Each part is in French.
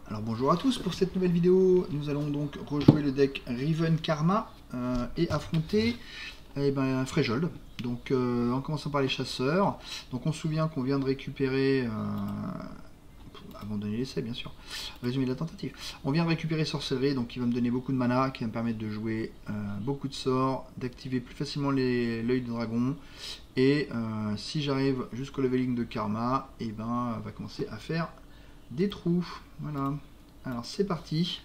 Alors bonjour à tous, pour cette nouvelle vidéo, nous allons donc rejouer le deck Riven Karma et affronter Frejold. Donc en commençant par les chasseurs, donc on se souvient qu'on vient de récupérer, abandonner l'essai bien sûr, résumé de la tentative, on vient de récupérer sorcellerie, donc qui va me donner beaucoup de mana, qui va me permettre de jouer beaucoup de sorts, d'activer plus facilement l'œil de dragon, et si j'arrive jusqu'au leveling de Karma, et ben va commencer à faire des trous. Voilà. Alors c'est parti.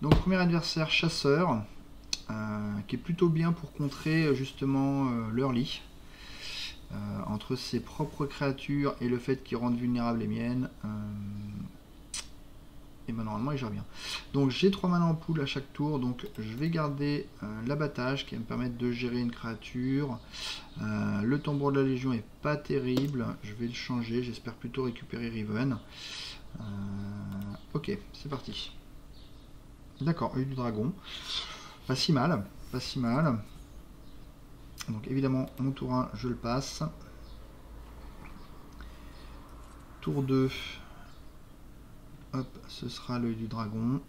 Donc premier adversaire chasseur, qui est plutôt bien pour contrer justement l'early. Entre ses propres créatures et le fait qu'il rende vulnérable les miennes. Et ben normalement il gère bien. Donc j'ai 3 mana en pool à chaque tour, donc je vais garder l'abattage qui va me permettre de gérer une créature. Le tambour de la Légion est pas terrible, je vais le changer, j'espère plutôt récupérer Riven. Ok, c'est parti. D'accord, œil du dragon. Pas si mal, pas si mal. Donc évidemment, mon tour 1, je le passe. Tour 2, hop, ce sera l'œil du dragon.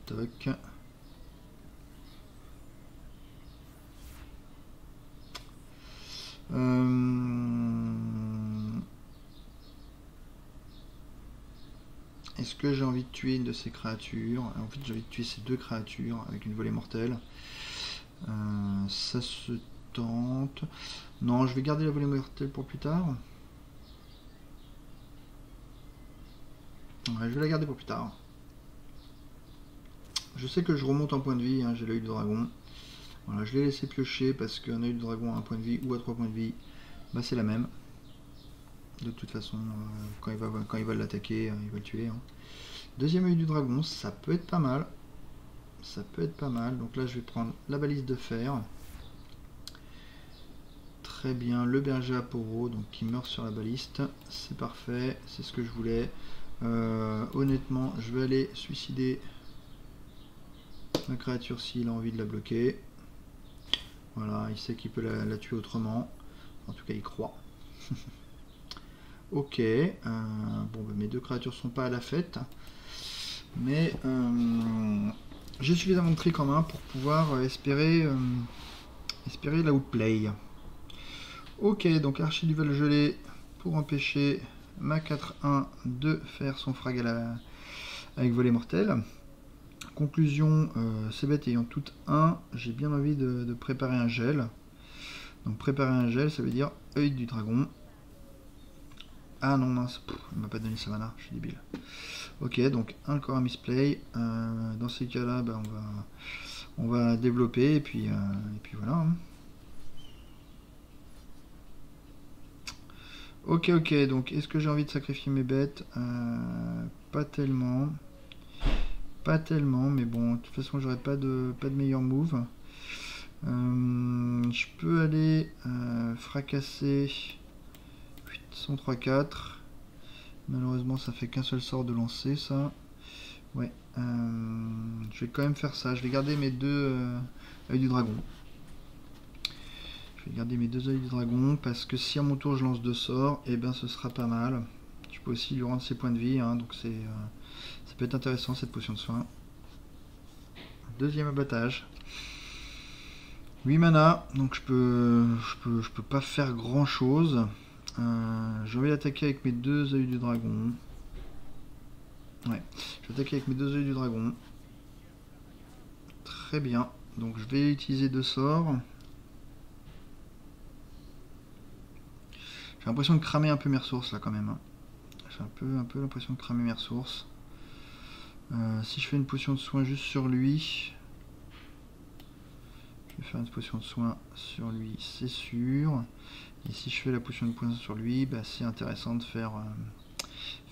Toc. Est-ce que j'ai envie de tuer une de ces créatures? En fait, j'ai envie de tuer ces deux créatures avec une volée mortelle. Ça se tente. Non, je vais garder la volée mortelle pour plus tard. Ouais, je vais la garder pour plus tard. Je sais que je remonte un point de vie, hein, j'ai l'œil de dragon. Voilà, je l'ai laissé piocher parce qu'un œil de dragon à 1 point de vie ou à 3 points de vie, bah, c'est la même. De toute façon, quand il va l'attaquer, il va le tuer. Hein. Deuxième œil du dragon, ça peut être pas mal. Ça peut être pas mal. Donc là, je vais prendre la balise de fer. Très bien, le berger à Poro, donc qui meurt sur la baliste. C'est parfait, c'est ce que je voulais. Honnêtement, je vais aller suicider ma créature s'il a envie de la bloquer. Voilà, il sait qu'il peut la tuer autrement. En tout cas, il croit. Ok, bon, bah, mes deux créatures sont pas à la fête. Mais j'ai suffisamment de trick en main pour pouvoir espérer la outplay. Ok, donc Archiduval gelé pour empêcher ma 4-1 de faire son frag avec volée mortelle. Conclusion, ces bêtes ayant toutes 1, j'ai bien envie de préparer un gel. Donc préparer un gel, ça veut dire œil du dragon. Ah non, mince, il m'a pas donné sa mana, je suis débile. Ok, donc un corps à misplay. Dans ces cas-là, bah, on va développer et puis voilà. Hein. Ok, donc est-ce que j'ai envie de sacrifier mes bêtes? Pas tellement. Pas tellement, mais bon, de toute façon, j'aurais pas de meilleur move. Je peux aller fracasser son 3-4. Malheureusement, ça fait qu'un seul sort de lancer, ça. Ouais, je vais quand même faire ça. Je vais garder mes deux œils du dragon. Je vais garder mes deux œils du dragon parce que si à mon tour je lance 2 sorts, et ben ce sera pas mal. Je peux aussi lui rendre ses points de vie, hein, donc ça peut être intéressant cette potion de soin. Deuxième abattage. 8 mana, donc je peux pas faire grand chose. Je vais attaquer avec mes deux œils du dragon. Ouais, je vais attaquer avec mes deux œils du dragon. Très bien, donc je vais utiliser 2 sorts. J'ai l'impression de cramer un peu mes ressources là quand même. Hein. J'ai un peu l'impression de cramer mes ressources. Si je fais une potion de soin juste sur lui, je vais faire une potion de soin sur lui, c'est sûr. Et si je fais la potion de poison sur lui, bah, c'est intéressant de faire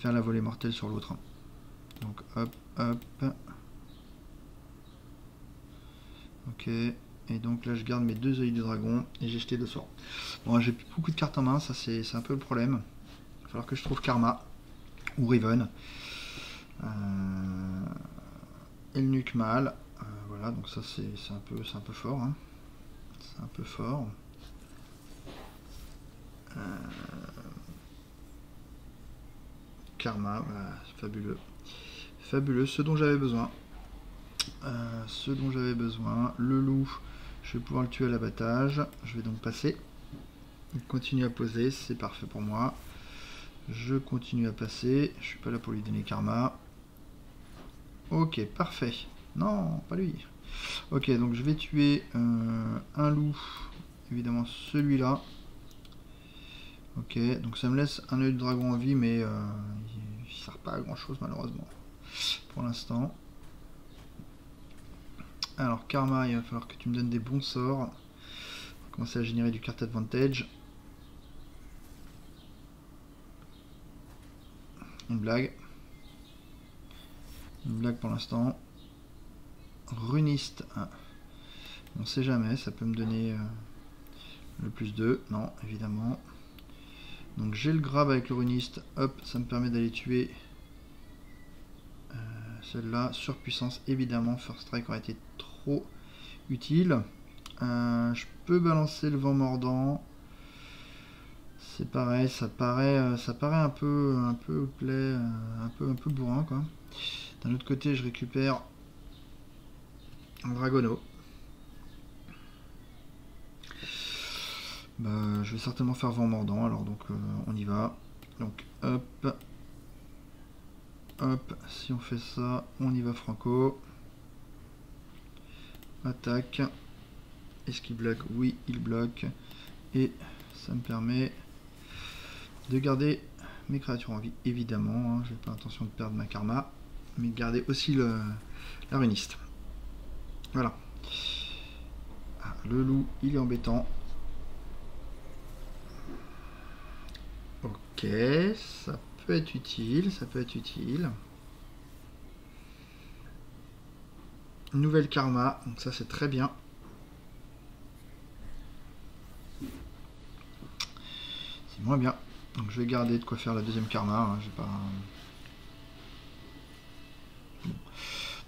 la volée mortelle sur l'autre. Donc hop, hop. Ok. Et donc là je garde mes deux œils du dragon et j'ai jeté 2 sorts. Bon, j'ai plus beaucoup de cartes en main, ça c'est un peu le problème. Il va falloir que je trouve Karma ou Riven. Et le nuque mal. Voilà, donc ça c'est un peu fort. Hein. C'est un peu fort. karma. Voilà, fabuleux. Fabuleux, ce dont j'avais besoin. Le loup, je vais pouvoir le tuer à l'abattage. Je vais donc passer. Il continue à poser, c'est parfait pour moi. Je continue à passer. Je suis pas là pour lui donner karma. Ok, parfait. Non, pas lui. Ok, donc je vais tuer un loup. Évidemment celui-là. Ok, donc ça me laisse un œil de dragon en vie, mais il sert pas à grand chose malheureusement. Pour l'instant. Alors karma, il va falloir que tu me donnes des bons sorts. On va commencer à générer du card advantage. Une blague. Une blague pour l'instant. Runiste. Ah. On sait jamais, ça peut me donner le plus 2. Non, évidemment. Donc j'ai le grab avec le runiste. Hop, ça me permet d'aller tuer celle-là. Surpuissance, évidemment. First strike aurait été trop utile. Je peux balancer le vent mordant. C'est pareil, ça paraît un peu play, un peu bourrin quoi. D'un autre côté, je récupère un dragono. Bah, je vais certainement faire vent mordant, alors donc on y va. Donc hop, hop, si on fait ça, on y va franco. Attaque. Est-ce qu'il bloque? Oui, il bloque. Et ça me permet de garder mes créatures en vie, évidemment. Hein. Je n'ai pas l'intention de perdre ma karma, mais de garder aussi la runiste. Voilà. Ah, le loup, il est embêtant. Ok, ça peut être utile, ça peut être utile. Nouvelle karma, donc ça c'est très bien. C'est moins bien. Donc je vais garder de quoi faire la deuxième karma. Hein, j'ai pas... Bon.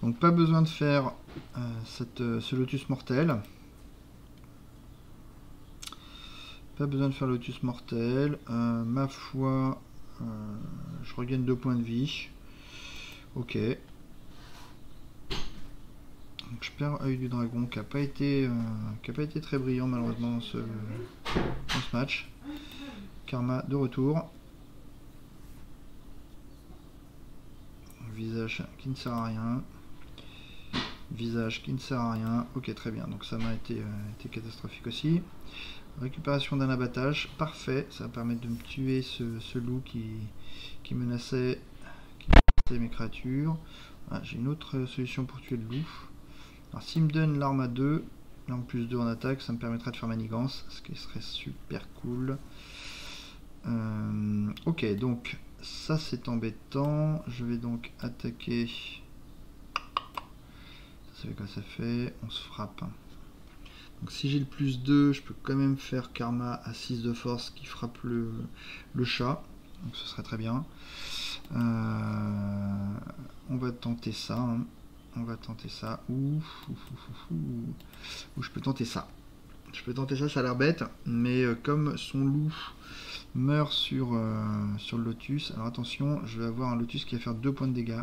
Donc pas besoin de faire ce lotus mortel. Pas besoin de faire lotus mortel. Ma foi, je regagne 2 points de vie. Ok. Donc je perds œil du dragon qui n'a pas été très brillant malheureusement dans ce match. Karma de retour. Visage qui ne sert à rien. Visage qui ne sert à rien. Ok, très bien. Donc ça m'a été catastrophique aussi. Récupération d'un abattage. Parfait. Ça va permettre de me tuer ce loup qui menaçait mes créatures. Ah, j'ai une autre solution pour tuer le loup. Alors s'il me donne l'arme à 2, l'arme plus 2 en attaque, ça me permettra de faire manigance, ce qui serait super cool. Ok, donc ça c'est embêtant. Je vais donc attaquer. Ça fait quoi ça fait? On se frappe. Donc si j'ai le plus 2, je peux quand même faire karma à 6 de force qui frappe le chat. Donc ce serait très bien. On va tenter ça. Hein. On va tenter ça. Ou je peux tenter ça. Je peux tenter ça, ça a l'air bête. Mais comme son loup meurt sur le lotus. Alors attention, je vais avoir un lotus qui va faire 2 points de dégâts.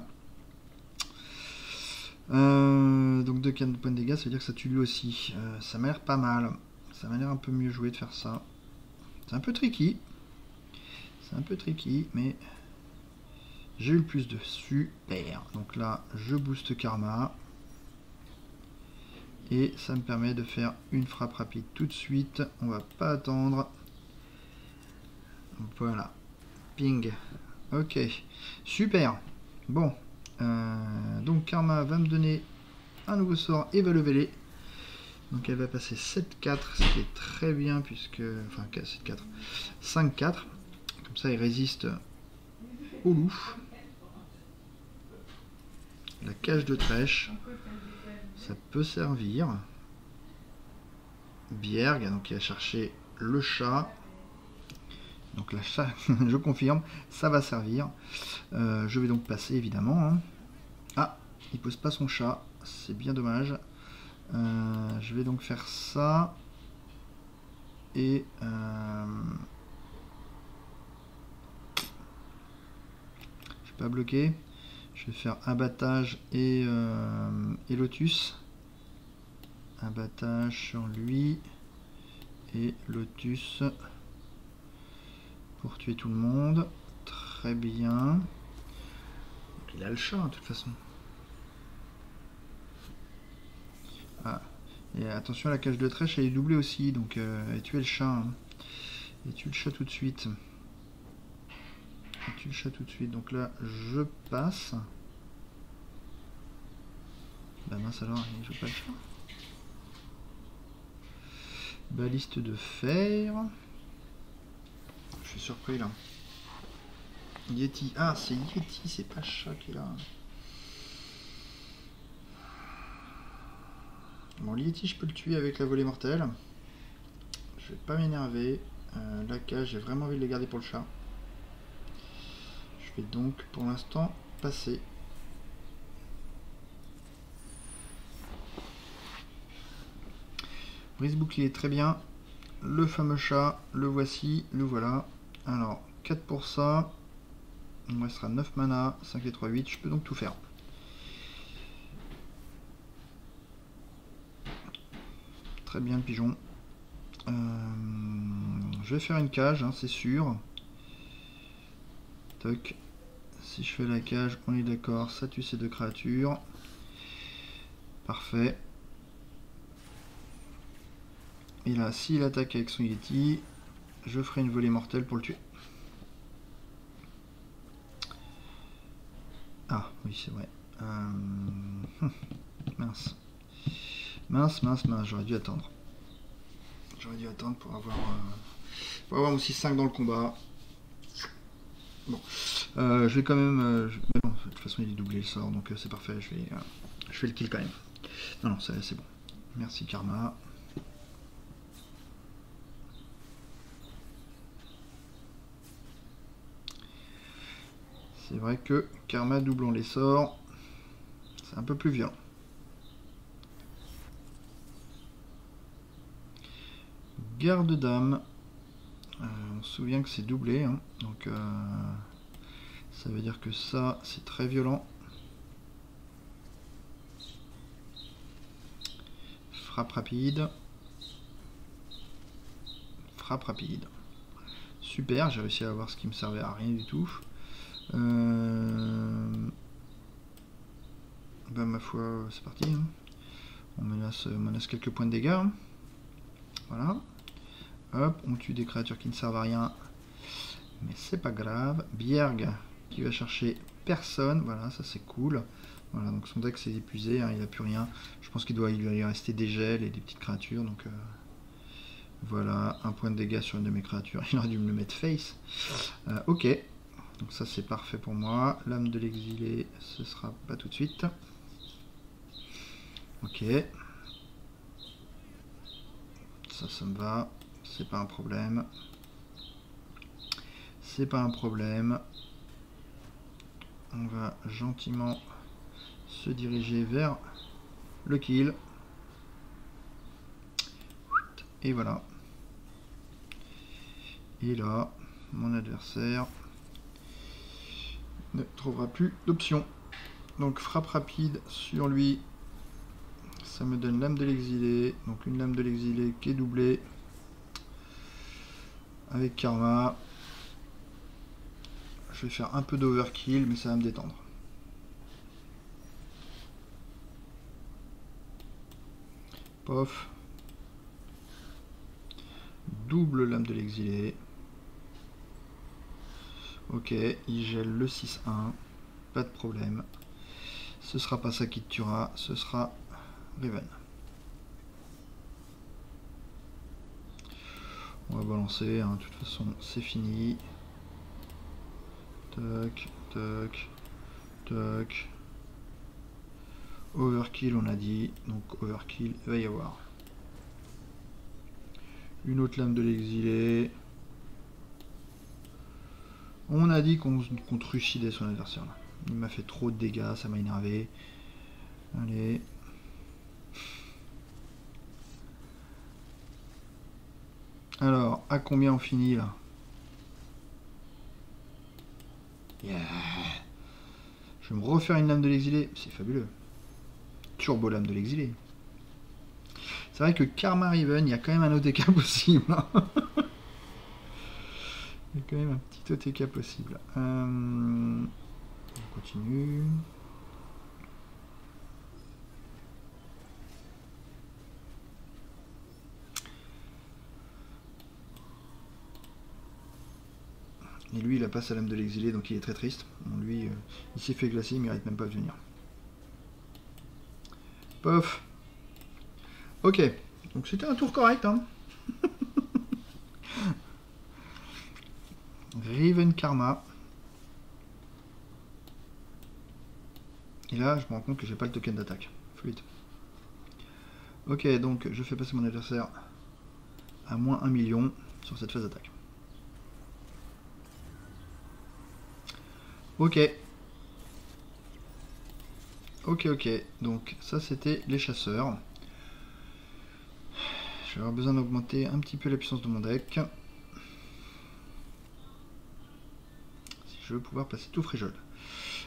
Donc 2 points de dégâts, ça veut dire que ça tue lui aussi. Ça m'a l'air pas mal. Ça m'a l'air un peu mieux joué de faire ça. C'est un peu tricky. C'est un peu tricky, mais j'ai eu le plus de super. Donc là, je booste karma. Et ça me permet de faire une frappe rapide tout de suite. On va pas attendre. Voilà. Ping. Ok. Super. Bon. Donc Karma va me donner un nouveau sort et va lever les. Donc elle va passer 7-4, ce qui est très bien puisque. Enfin 7-4. 5-4. Comme ça il résiste au loup. La cage de trèche. Ça peut servir. Bierg, donc il a cherché le chat. Donc la chat, je confirme, ça va servir. Je vais donc passer évidemment. Hein. Ah, il pose pas son chat, c'est bien dommage. Je vais donc faire ça. Et pas bloqué. Je vais faire abattage et lotus. Abattage sur lui et lotus pour tuer tout le monde. Très bien. Donc, il a le chat, hein, de toute façon. Ah. Et attention, la cage de trèche elle est doublée aussi, donc tuez le chat. Hein. Et tue le chat tout de suite. Et tue le chat tout de suite. Donc là, je passe. Bah mince alors, il joue pas le chat. Baliste de fer. Je suis surpris là. Yeti. Ah, c'est Yeti, c'est pas chat qui est là. Bon, Yeti, je peux le tuer avec la volée mortelle. Je vais pas m'énerver. La cage, j'ai vraiment envie de les garder pour le chat. Je vais donc pour l'instant passer. Brise-bouclier, très bien. Le fameux chat, le voici, le voilà. Alors, 4 pour ça. Il me restera 9 mana, 5 et 3, 8. Je peux donc tout faire. Très bien le pigeon. Je vais faire une cage, hein, c'est sûr. Toc. Si je fais la cage, on est d'accord, ça tue ces deux créatures. Parfait. Et là, s'il attaque avec son Yeti, je ferai une volée mortelle pour le tuer. Ah, oui, c'est vrai. Mince. Mince, j'aurais dû attendre. J'aurais dû attendre pour avoir mon 6-5 dans le combat. Bon. Je vais quand même... mais bon, de toute façon, il est doublé le sort, donc c'est parfait. Je fais le kill quand même. Non, c'est bon. Merci, Karma. C'est vrai que Karma doublant les sorts, c'est un peu plus violent. Garde-dame. On se souvient que c'est doublé, hein, donc ça veut dire que ça, c'est très violent. Frappe rapide. Frappe rapide. Super, j'ai réussi à avoir ce qui me servait à rien du tout. Bah ma foi, c'est parti. Hein. On menace quelques points de dégâts. Voilà. Hop, on tue des créatures qui ne servent à rien. Mais c'est pas grave. Bjerg qui va chercher personne. Voilà, ça c'est cool. Voilà, donc son deck s'est épuisé, hein, il n'a plus rien. Je pense qu'il va y rester des gels et des petites créatures. Donc voilà, un point de dégâts sur une de mes créatures. Il aurait dû me le mettre face. Ok. Donc ça c'est parfait pour moi. L'âme de l'exilé, ce sera pas tout de suite. Ok. Ça me va. C'est pas un problème. C'est pas un problème. On va gentiment se diriger vers le kill. Et voilà. Et là, mon adversaire ne trouvera plus d'option. Donc frappe rapide sur lui. Ça me donne l'âme de l'exilé. Donc une lame de l'exilé qui est doublée. Avec Karma. Je vais faire un peu d'overkill, mais ça va me détendre. Pof. Double lame de l'exilé. Ok, il gèle le 6-1. Pas de problème. Ce sera pas ça qui te tuera, ce sera Riven. On va balancer, hein, de toute façon c'est fini. Toc, toc, toc. Overkill on a dit, donc overkill il va y avoir. Une autre lame de l'exilé. On a dit qu'on trucidait son adversaire là. Il m'a fait trop de dégâts, ça m'a énervé. Allez. Alors, à combien on finit là? Yeah. Je vais me refaire une lame de l'exilé. C'est fabuleux. Turbo lame de l'exilé. C'est vrai que Karma Riven, il y a quand même un OTK possible. Il y a quand même un petit OTK possible. On continue. Et lui, il a pas sa lame de l'exilé, donc il est très triste. Bon, lui, il s'est fait glacer, il mérite même pas de venir. Pof. Ok, donc c'était un tour correct. Hein. Riven Karma. Et là, je me rends compte que j'ai pas le token d'attaque. Fluide. Ok, donc je fais passer mon adversaire à moins 1 million sur cette phase d'attaque. Ok. Ok. Donc ça c'était les chasseurs. Je vais avoir besoin d'augmenter un petit peu la puissance de mon deck. Si je veux pouvoir passer tout fréjol.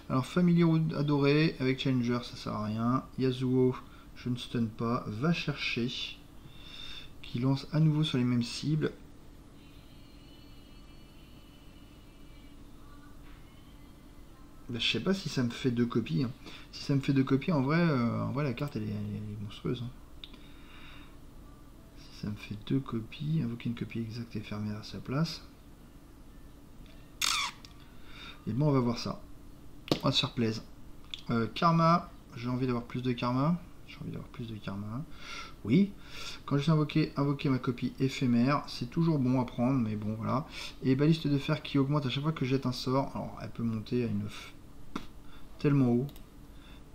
Alors familier adoré avec Challenger ça sert à rien. Yasuo je ne stun pas. Va chercher. Qui lance à nouveau sur les mêmes cibles. Ben, je sais pas si ça me fait 2 copies. Hein. Si ça me fait 2 copies, en vrai la carte elle est monstrueuse. Hein. Si ça me fait 2 copies, invoquer une copie exacte et fermer à sa place. Et bon, on va voir ça. On va se faire plaisir. Karma, j'ai envie d'avoir plus de karma. Oui. Quand je suis invoquer ma copie éphémère, c'est toujours bon à prendre, mais bon, voilà. Et baliste de fer qui augmente à chaque fois que je jette un sort. Alors, elle peut monter à une tellement haut.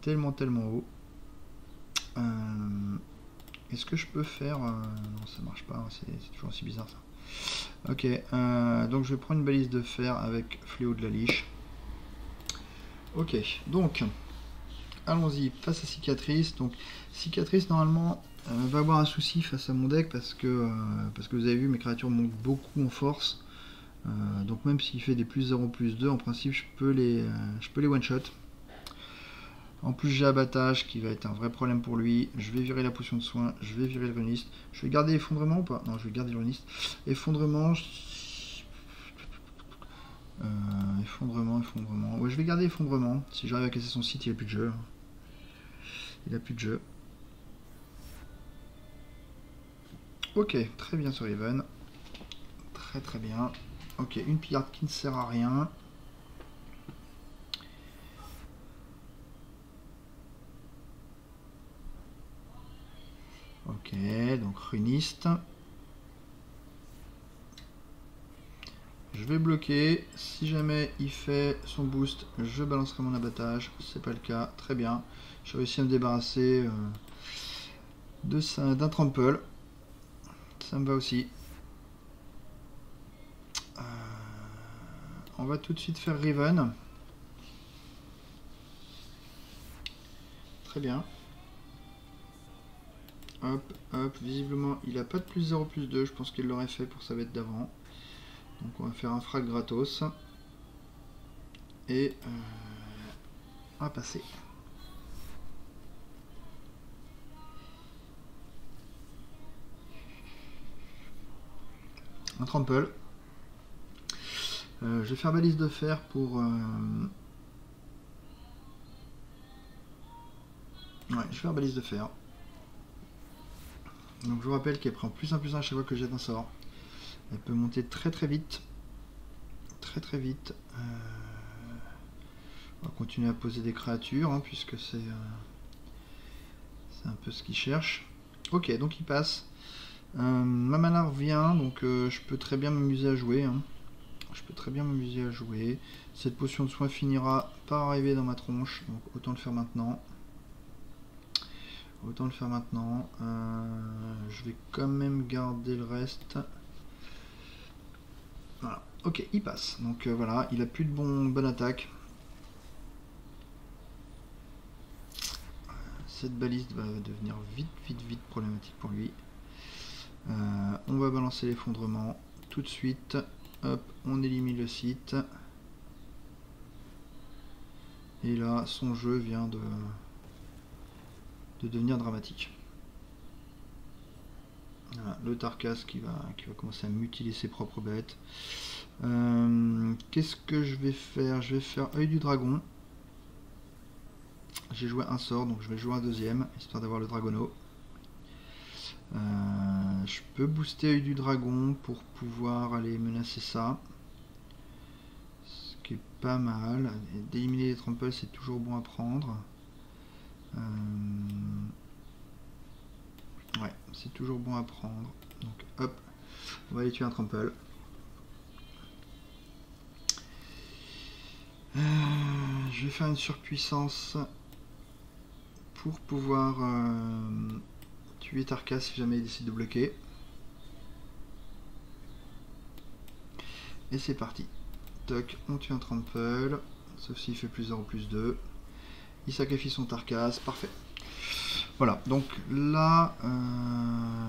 Tellement haut. Est-ce que je peux faire... non, ça marche pas. C'est toujours aussi bizarre, ça. Ok. Donc, je vais prendre une balise de fer avec fléau de la liche. Ok. Donc... allons-y, face à Cicatrice. Donc Cicatrice normalement va avoir un souci face à mon deck parce que vous avez vu mes créatures montent beaucoup en force. Donc même s'il fait des plus 0 plus 2, en principe je peux les one shot. En plus j'ai abattage qui va être un vrai problème pour lui. Je vais virer la potion de soin, je vais virer le runiste. Je vais garder effondrement ou pas? Non, je vais garder le runiste. Effondrement. Effondrement. Ouais, je vais garder effondrement. Si j'arrive à casser son site, il n'y a plus de jeu. Il a plus de jeu. Ok, très bien sur Riven. Très bien. Ok, une pillarde qui ne sert à rien. Ok, donc runiste. Je vais bloquer. Si jamais il fait son boost, je balancerai mon abattage. C'est pas le cas. Très bien. J'ai réussi à me débarrasser d'un trample. Ça me va aussi. On va tout de suite faire Riven. Très bien. Hop. Visiblement, il n'a pas de plus 0 plus 2. Je pense qu'il l'aurait fait pour sa bête d'avant. Donc on va faire un frag gratos. Et on va passer. Un trample. Je vais faire balise de fer pour... Ouais, je vais faire balise de fer. Donc je vous rappelle qu'elle prend plus 1 à chaque fois que je jette un sort. Elle peut monter très vite. Très vite. On va continuer à poser des créatures, hein, puisque c'est un peu ce qu'il cherche. Ok, donc il passe. Ma mana revient, donc je peux très bien m'amuser à jouer. Hein. Cette potion de soin finira par arriver dans ma tronche, donc autant le faire maintenant. Je vais quand même garder le reste. Voilà. Ok, il passe. Donc voilà, il a plus de bonne attaque. Cette balise va devenir vite problématique pour lui. On va balancer l'effondrement tout de suite. Hop, on élimine le site. Et là, son jeu vient de devenir dramatique. Voilà, le Tarkas qui va commencer à mutiler ses propres bêtes. Qu'est-ce que je vais faire? Je vais faire œil du dragon. J'ai joué un sort, donc je vais jouer un deuxième, histoire d'avoir le dragono. Je peux booster œil du dragon pour pouvoir aller menacer ça. Ce qui est pas mal. D'éliminer les tramples, c'est toujours bon à prendre. Ouais, c'est toujours bon à prendre. Donc hop, on va aller tuer un trample. Je vais faire une surpuissance pour pouvoir tuer Tarkas si jamais il décide de bloquer. Et c'est parti. Toc, on tue un trample. Sauf s'il fait plus 0 ou plus 2. Il sacrifie son Tarkas, parfait. Voilà, donc là,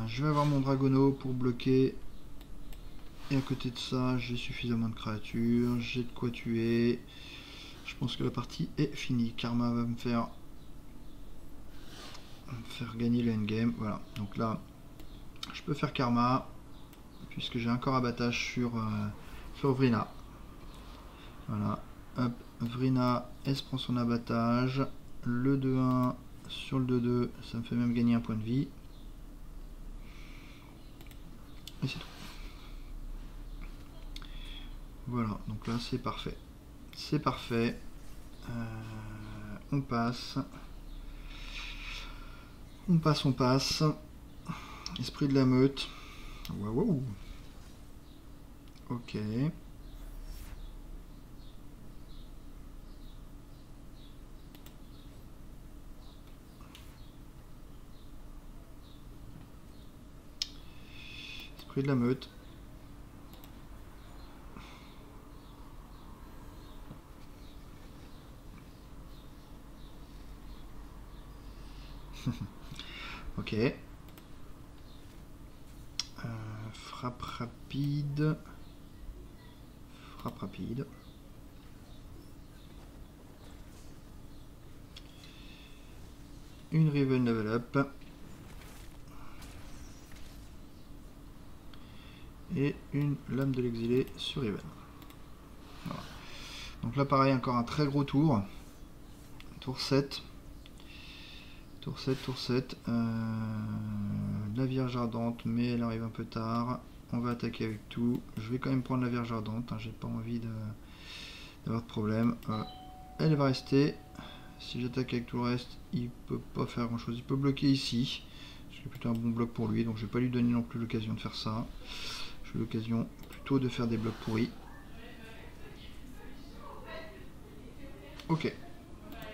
je vais avoir mon Dragono pour bloquer. Et à côté de ça, j'ai suffisamment de créatures, j'ai de quoi tuer. Je pense que la partie est finie. Karma va me faire gagner le endgame. Voilà, donc là, je peux faire Karma, puisque j'ai encore abattage sur Vrina. Voilà, hop, Vrina, elle se prend son abattage. Le 2-1 sur le 2-2, ça me fait même gagner un point de vie. Et c'est tout. Voilà, donc là c'est parfait. C'est parfait. On passe. On passe, on passe. Esprit de la meute. Waouh. Ok. Esprit de la meute. Ok. Frappe rapide. Frappe rapide. Une Riven level up. Et une lame de l'exilé sur Riven. Voilà. Donc là pareil, encore un très gros tour. Tour 7. Tour 7, tour 7. La Vierge Ardente, mais elle arrive un peu tard. On va attaquer avec tout. Je vais quand même prendre la Vierge Ardente, hein, j'ai pas envie d'avoir de problème. Elle va rester. Si j'attaque avec tout le reste, il peut pas faire grand chose. Il peut bloquer ici. C'est plutôt un bon bloc pour lui, donc je vais pas lui donner non plus l'occasion de faire ça. J'ai l'occasion plutôt de faire des blocs pourris. Ok,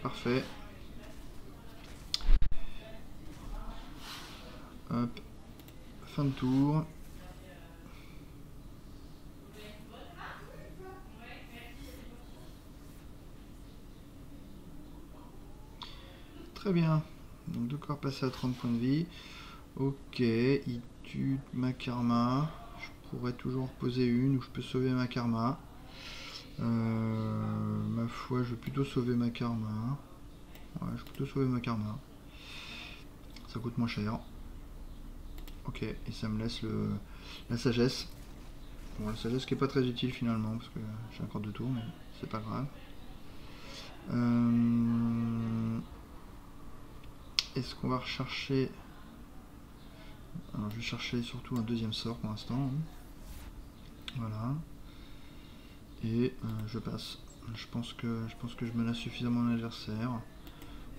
parfait. Hop, fin de tour. Très bien. Donc deux corps passés à 30 points de vie. Ok, il tue ma karma. Je pourrais toujours poser une ou je peux sauver ma karma. Ma foi, je vais plutôt sauver ma karma. Ouais, je vais plutôt sauver ma karma. Ça coûte moins cher. Ok, et ça me laisse la sagesse. Bon, la sagesse qui est pas très utile finalement, parce que j'ai encore 2 tours, mais c'est pas grave. Est-ce qu'on va rechercher... Alors je vais chercher surtout un deuxième sort pour l'instant. Voilà. Et je passe. Je pense que je menace suffisamment mon adversaire.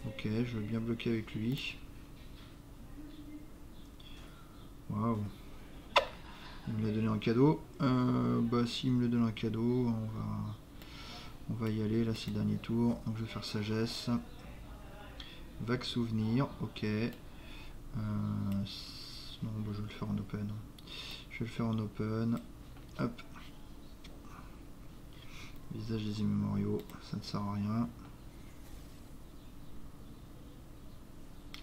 Ok, je vais bien bloquer avec lui. Waouh. Il me l'a donné en cadeau. Bah s'il me le donne en cadeau, on va y aller. Là c'est le dernier tour. Donc je vais faire sagesse. Vague souvenir. Ok. Non, bah, je vais le faire en open. Je vais le faire en open. Hop. Visage des immémoriaux, ça ne sert à rien.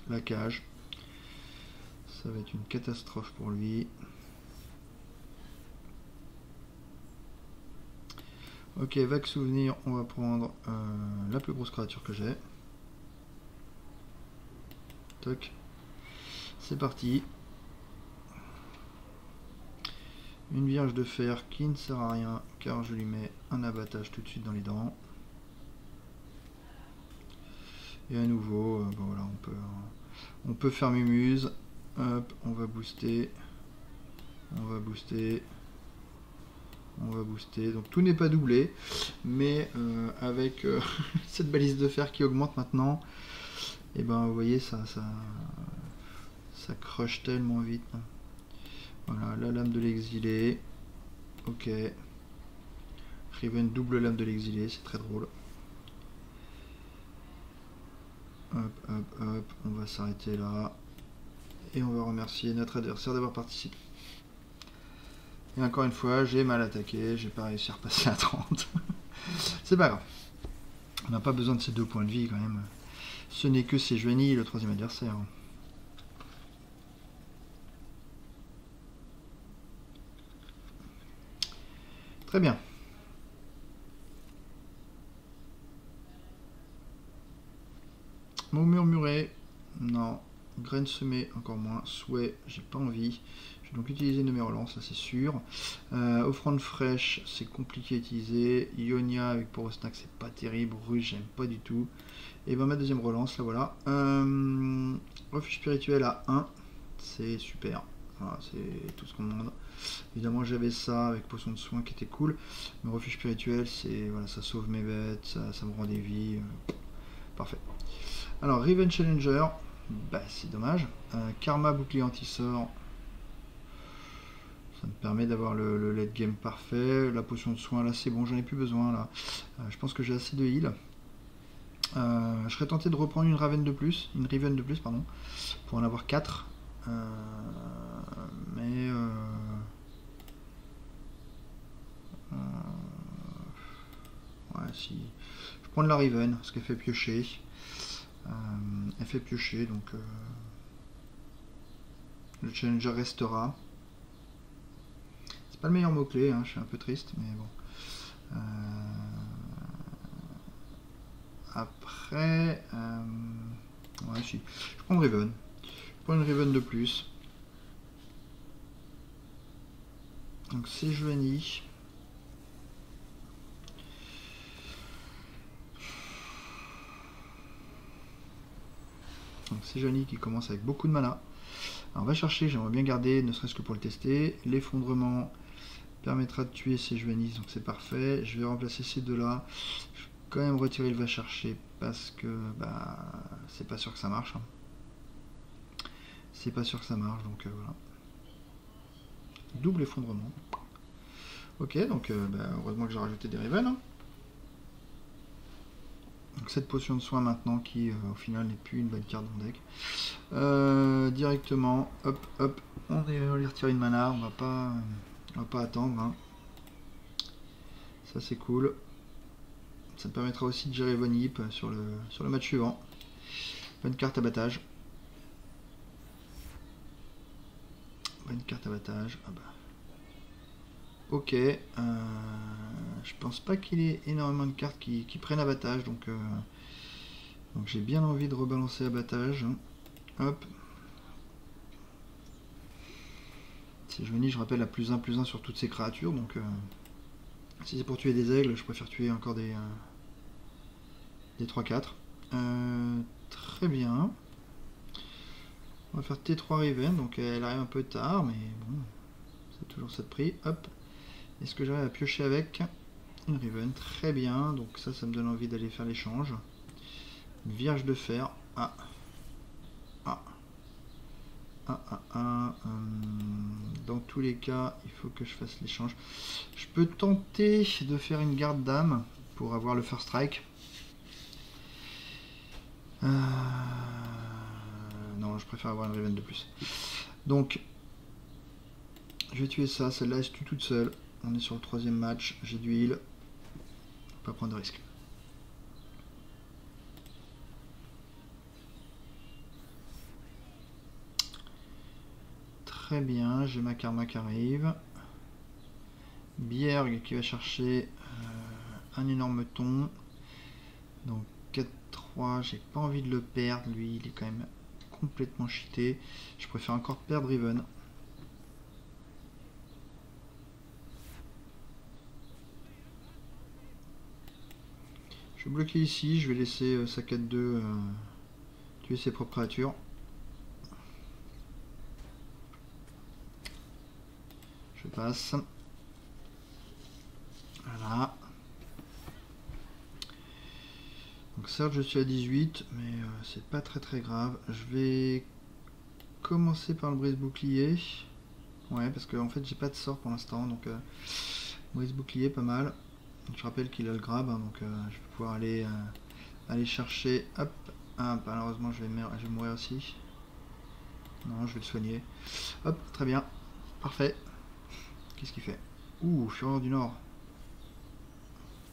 La cage. Ça va être une catastrophe pour lui. Ok, vague souvenir, on va prendre la plus grosse créature que j'ai. Toc. C'est parti. Une vierge de fer qui ne sert à rien car je lui mets un abattage tout de suite dans les dents. Et à nouveau, bon, voilà, on peut faire mumuse. Hop, on va booster. On va booster. On va booster. Donc tout n'est pas doublé. Mais avec cette balise de fer qui augmente maintenant, et ben vous voyez, ça crush tellement vite. Voilà, la lame de l'exilé. Ok. Riven double lame de l'exilé, c'est très drôle. Hop, hop, hop, on va s'arrêter là. Et on va remercier notre adversaire d'avoir participé. Et encore une fois, j'ai mal attaqué, j'ai pas réussi à repasser à 30. C'est pas grave. On n'a pas besoin de ces 2 points de vie quand même. Ce n'est que Sejuani, le 3e adversaire. Très bien. Mot murmuré, non. Graine semée, encore moins. Souhait, j'ai pas envie. Je vais donc utiliser une de mes relances, ça c'est sûr. Offrande fraîche, c'est compliqué à utiliser. Ionia avec Porosnack, c'est pas terrible. Ruge, j'aime pas du tout. Et ben ma deuxième relance, là voilà. Refuge spirituel à 1, c'est super. Voilà, c'est tout ce qu'on demande. Évidemment, j'avais ça avec potion de soin qui était cool. Mais refuge spirituel, c'est voilà, ça sauve mes bêtes, ça me rend des vies. Parfait. Alors, Riven Challenger, bah, c'est dommage. Karma bouclier anti-sort, ça me permet d'avoir le late game parfait. La potion de soin, là c'est bon, j'en ai plus besoin là. Je pense que j'ai assez de heal. Je serais tenté de reprendre une Riven de plus, pardon, pour en avoir 4. Mais ouais, si je prends de la Riven, parce qu'elle fait piocher. Elle fait piocher, donc le challenger restera. C'est pas le meilleur mot-clé, hein, je suis un peu triste, mais bon. Après, ouais, si. Je prends une Riven. Je prends une Riven de plus. Donc c'est Sejuani. Donc c'est Sejuani qui commence avec beaucoup de mana. Alors on va chercher, j'aimerais bien garder, ne serait-ce que pour le tester. L'effondrement permettra de tuer Sejuani, donc c'est parfait. Je vais remplacer ces deux-là. Je vais quand même retirer le va chercher parce que bah, c'est pas sûr que ça marche. Hein. C'est pas sûr que ça marche, donc voilà. Double effondrement. Ok, donc bah, heureusement que j'ai rajouté des Riven. Hein. Donc cette potion de soin maintenant qui au final n'est plus une bonne carte dans le deck. Directement, hop, hop, on va retirer une mana, on va pas attendre. Hein. Ça c'est cool. Ça me permettra aussi de gérer Von Yip sur le match suivant. Bonne carte abattage. Bonne carte abattage. Ah bah. Ok. Je pense pas qu'il y ait énormément de cartes qui prennent abattage. Donc j'ai bien envie de rebalancer abattage. Hop. Sejuani, je rappelle, à +1/+1 sur toutes ces créatures. Donc si c'est pour tuer des aigles, je préfère tuer encore des 3-4. Très bien. On va faire T3 Riven, donc elle arrive un peu tard, mais bon, c'est toujours ça de prix. Hop. Est-ce que j'arrive à piocher avec une Riven? Très bien, donc ça me donne envie d'aller faire l'échange. Une vierge de fer. Dans tous les cas, il faut que je fasse l'échange. Je peux tenter de faire une garde d'âme pour avoir le first strike. Non, je préfère avoir une Riven de plus. Donc, je vais tuer ça. Celle-là, elle se tue toute seule. On est sur le 3e match. J'ai du heal. Pas prendre de risque. Très bien. J'ai ma karma qui arrive. Bjerg qui va chercher un énorme ton. Donc 4-3, j'ai pas envie de le perdre, lui il est quand même complètement cheaté. Je préfère encore perdre Riven. Je vais bloquer ici, je vais laisser sa 4-2 tuer ses propres créatures. Je passe. Voilà. Donc certes je suis à 18, mais c'est pas très grave. Je vais commencer par le brise-bouclier. Ouais, parce que en fait j'ai pas de sort pour l'instant, donc brise-bouclier pas mal. Je rappelle qu'il a le grab, hein, donc je vais pouvoir aller chercher. Hop. Ah, malheureusement je vais mourir aussi. Non, je vais le soigner. Hop, très bien. Parfait. Qu'est-ce qu'il fait? Ouh, Fureur du Nord.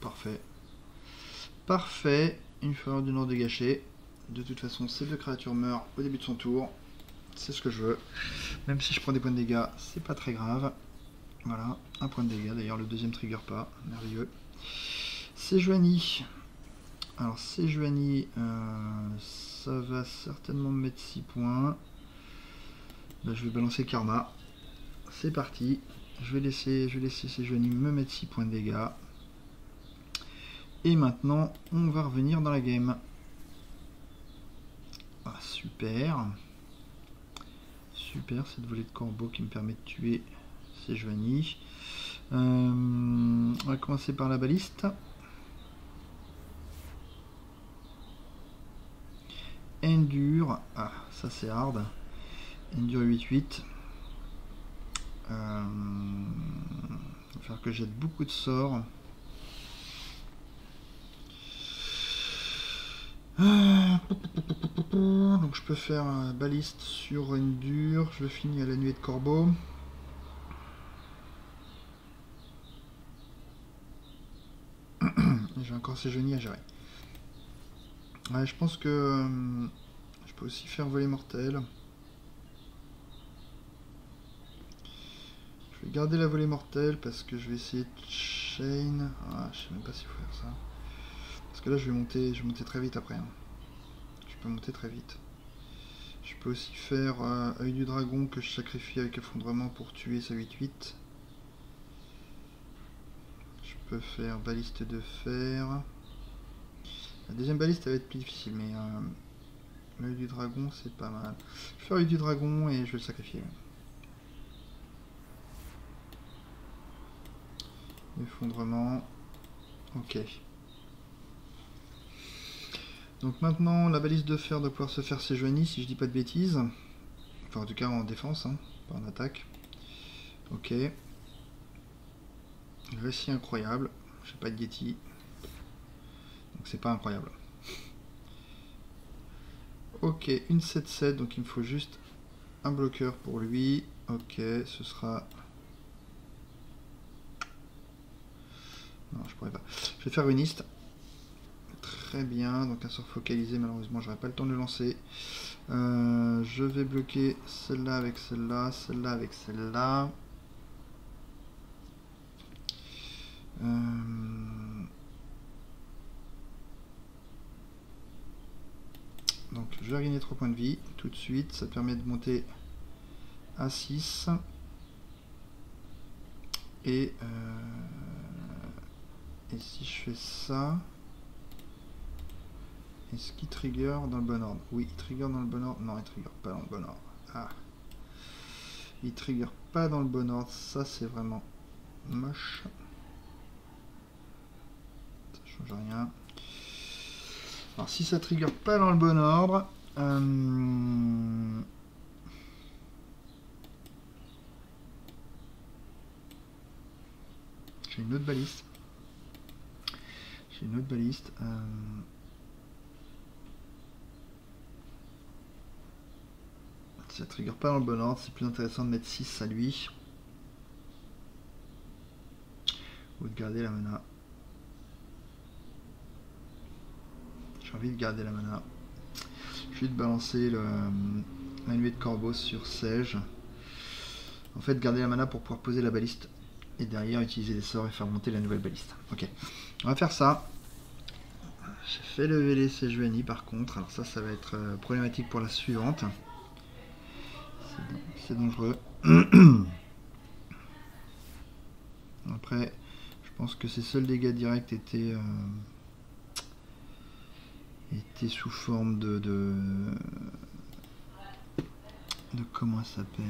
Parfait. Parfait. Une Fureur du Nord dégagée. De toute façon, ces deux créatures meurent au début de son tour. C'est ce que je veux. Même si je prends des points de dégâts, c'est pas très grave. Voilà, un point de dégâts. D'ailleurs, le deuxième trigger pas. Merveilleux. Sejuani. Alors, Sejuani, ça va certainement me mettre 6 points. Là, je vais balancer Karma. C'est parti. Je vais laisser Sejuani me mettre 6 points de dégâts. Et maintenant, on va revenir dans la game. Ah, super. Super, cette volée de corbeau qui me permet de tuer Sejuani. On va commencer par la baliste. Endure. Ah, ça c'est hard. Endure 8-8. Il va falloir que jette beaucoup de sorts. Donc je peux faire un baliste sur Endure. Je finis à la nuée de corbeau. J'ai encore ces génies à gérer. Ouais, je pense que je peux aussi faire voler mortel. Je vais garder la volée mortelle parce que je vais essayer de chain. Ah, je sais même pas s'il faut faire ça. Parce que là je vais monter très vite après. Hein. Je peux monter très vite. Je peux aussi faire œil du dragon que je sacrifie avec effondrement pour tuer sa 8-8. Je peux faire baliste de fer. La deuxième baliste ça va être plus difficile, mais l'œil du dragon c'est pas mal. Je vais faire œil du dragon et je vais le sacrifier. Effondrement. Ok. Donc maintenant la baliste de fer doit pouvoir se faire Sejuani si je dis pas de bêtises. Enfin en tout cas en défense, hein, pas en attaque. Ok. Récit incroyable. Je sais pas de Yeti. Donc c'est pas incroyable. Ok, une 7-7, donc il me faut juste un bloqueur pour lui. Ok, ce sera... Non, je pourrais pas. Je vais faire une liste. Très bien, donc un sort focalisé, malheureusement j'aurai pas le temps de le lancer. Je vais bloquer celle-là avec celle-là, celle-là avec celle-là. Donc je vais gagner 3 points de vie tout de suite, ça permet de monter à 6. Et si je fais ça, est-ce qu'il trigger dans le bon ordre? Oui, il trigger dans le bon ordre. Non, il trigger pas dans le bon ordre. Ah, il trigger pas dans le bon ordre, ça c'est vraiment moche. Ça change rien. Alors si ça trigger pas dans le bon ordre, j'ai une autre baliste. Si ça trigger pas dans le bon ordre, c'est plus intéressant de mettre 6 à lui. Ou de garder la mana. J'ai envie de garder la mana. Je vais balancer la nuée de corbeau sur Sage. En fait, garder la mana pour pouvoir poser la baliste Et derrière, utiliser des sorts et faire monter la nouvelle baliste. Ok, on va faire ça. J'ai fait lever les Sejuani par contre. Alors ça va être problématique pour la suivante. C'est dangereux. Après, je pense que ses seuls dégâts directs étaient sous forme de comment ça s'appelle,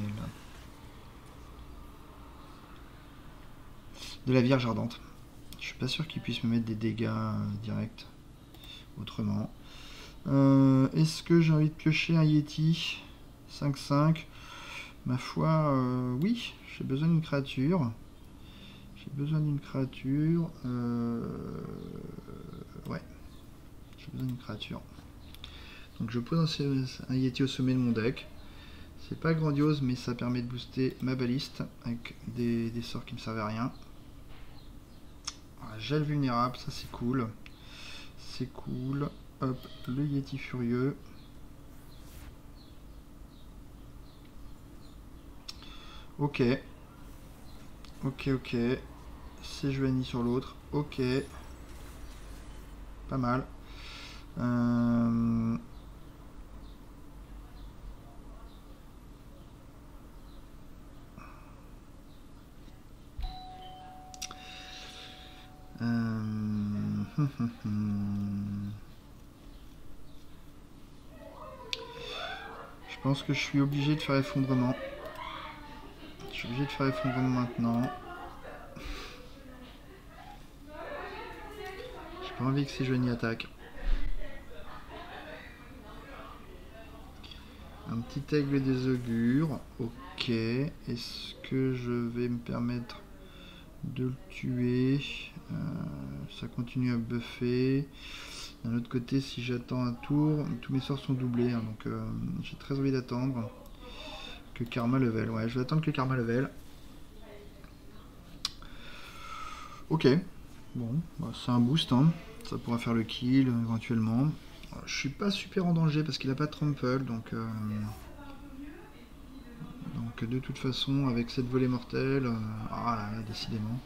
de la Vierge Ardente. Je suis pas sûr qu'il puisse me mettre des dégâts directs autrement. Est-ce que j'ai envie de piocher un Yeti 5-5? Ma foi, oui, j'ai besoin d'une créature. J'ai besoin d'une créature. Ouais, j'ai besoin d'une créature. Donc je pose un Yeti au sommet de mon deck. C'est pas grandiose, mais ça permet de booster ma baliste avec des sorts qui me servent à rien. Voilà, gel vulnérable, ça c'est cool. C'est cool. Hop, le Yeti furieux. Ok. Ok. Sejuani sur l'autre. Ok. Pas mal. Je pense que je suis obligé de faire effondrement. Je suis obligé de faire effondrement maintenant. J'ai pas envie que Sejuani attaque. Un petit aigle des augures. Ok. Est-ce que je vais me permettre de le tuer? Ça continue à buffer. D'un autre côté, si j'attends un tour, tous mes sorts sont doublés. Hein, donc j'ai très envie d'attendre que Karma level. Ouais, je vais attendre que Karma level. Ok. Bon, bah, c'est un boost. Hein. Ça pourra faire le kill éventuellement. Je suis pas super en danger parce qu'il a pas de trample. Donc de toute façon, avec cette volée mortelle... ah là, décidément.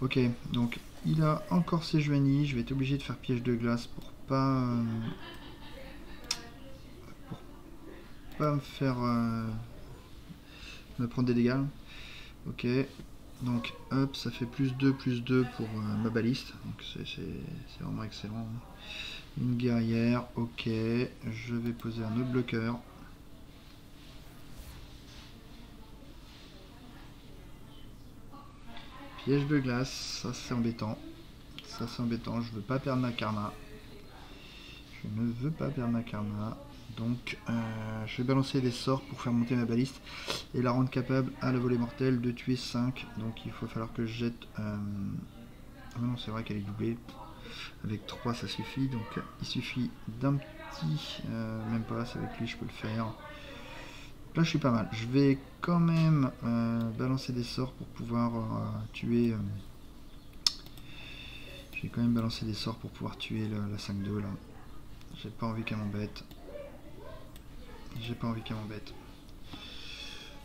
Ok, donc il a encore Sejuani. Je vais être obligé de faire piège de glace pour pas me faire me prendre des dégâts. Ok, donc hop, ça fait +2 pour ma baliste. Donc c'est vraiment excellent. Une guerrière, ok. Je vais poser un autre bloqueur. Piège de glace, ça c'est embêtant. Ça c'est embêtant, je veux pas perdre ma karma. Je ne veux pas perdre ma karma. Donc je vais balancer des sorts pour faire monter ma baliste et la rendre capable à la volée mortelle de tuer 5. Donc il faut falloir que je jette... Ah non, c'est vrai qu'elle est doublée. Avec 3 ça suffit. Donc il suffit d'un petit... même pas, c'est avec lui je peux le faire. Là je suis pas mal. Je vais quand même balancer des sorts pour pouvoir tuer... je vais quand même balancer des sorts pour pouvoir tuer la 5-2 là. J'ai pas envie qu'elle m'embête. J'ai pas envie qu'elle m'embête.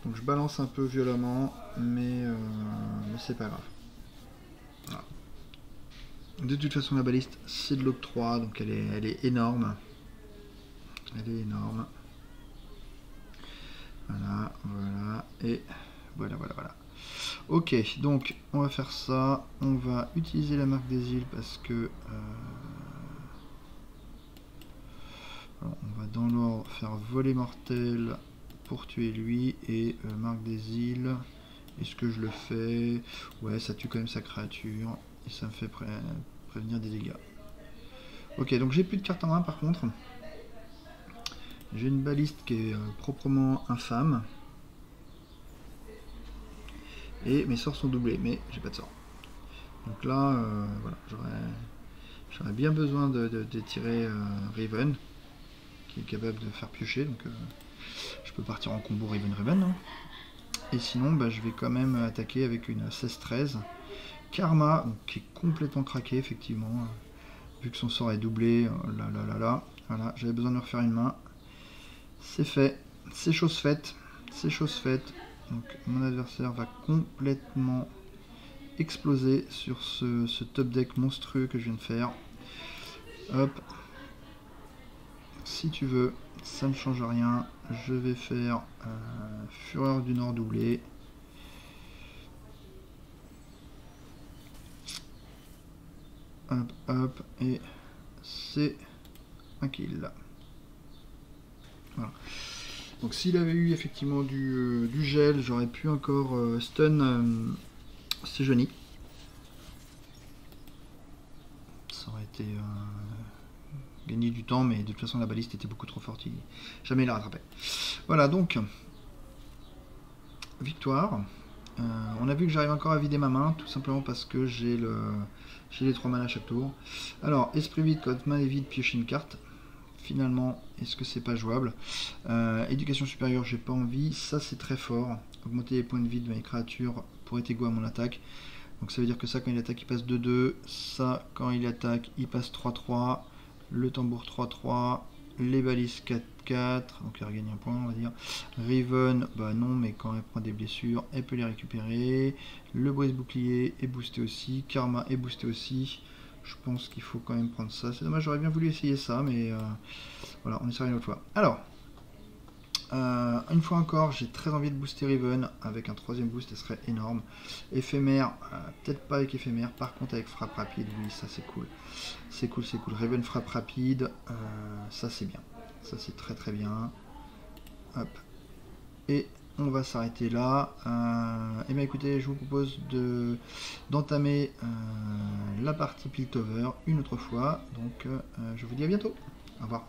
Donc je balance un peu violemment, mais c'est pas grave. Voilà. De toute façon la baliste c'est de l'octroi, donc elle est énorme. Elle est énorme. Voilà, et voilà. Ok, donc on va faire ça. On va utiliser la marque des îles parce que... alors, on va dans l'ordre faire voler mortel pour tuer lui et marque des îles. Est-ce que je le fais? Ouais, ça tue quand même sa créature et ça me fait prévenir des dégâts. Ok, donc j'ai plus de cartes en main par contre. J'ai une baliste qui est proprement infâme. Et mes sorts sont doublés, mais j'ai pas de sort. Donc là, voilà, j'aurais bien besoin de tirer Raven, qui est capable de faire piocher. Donc je peux partir en combo Raven. Hein. Et sinon, bah, je vais quand même attaquer avec une 16-13. Karma, donc, qui est complètement craqué, effectivement. Vu que son sort est doublé, là. Voilà, j'avais besoin de me refaire une main. C'est fait, c'est chose faite. Donc mon adversaire va complètement exploser sur ce top deck monstrueux que je viens de faire. Hop. Si tu veux, ça ne change rien. Je vais faire Fureur du Nord doublé. Hop, hop, et c'est un kill. Voilà. Donc s'il avait eu effectivement du gel, j'aurais pu encore stun ces genies. Ça aurait été gagner du temps, mais de toute façon la baliste était beaucoup trop forte, jamais il la rattrapait. Voilà, donc victoire. On a vu que j'arrive encore à vider ma main, tout simplement parce que j'ai les 3 mana à chaque tour. Alors, esprit vide, quand main est vide, piocher une carte. Finalement, est-ce que c'est pas jouable? Éducation supérieure, j'ai pas envie. Ça, c'est très fort. Augmenter les points de vie de mes créatures pour être égaux à mon attaque. Donc ça veut dire que ça, quand il attaque, il passe 2-2. Ça, quand il attaque, il passe 3-3. Le tambour 3-3. Les balises 4-4. Donc elle regagne un point, on va dire. Riven, bah non, mais quand elle prend des blessures, elle peut les récupérer. Le brise bouclier est boosté aussi. Karma est boosté aussi. Je pense qu'il faut quand même prendre ça. C'est dommage, j'aurais bien voulu essayer ça, mais voilà, on essaiera une autre fois. Alors, une fois encore, j'ai très envie de booster Riven. Avec un 3ème boost, ce serait énorme. Éphémère, peut-être pas avec éphémère. Par contre, avec frappe rapide, oui, ça c'est cool. C'est cool, c'est cool. Riven frappe rapide, ça c'est bien. Ça c'est très très bien. Hop. Et on va s'arrêter là. Et bien écoutez, je vous propose d'entamer la partie Piltover une autre fois. Donc je vous dis à bientôt. Au revoir.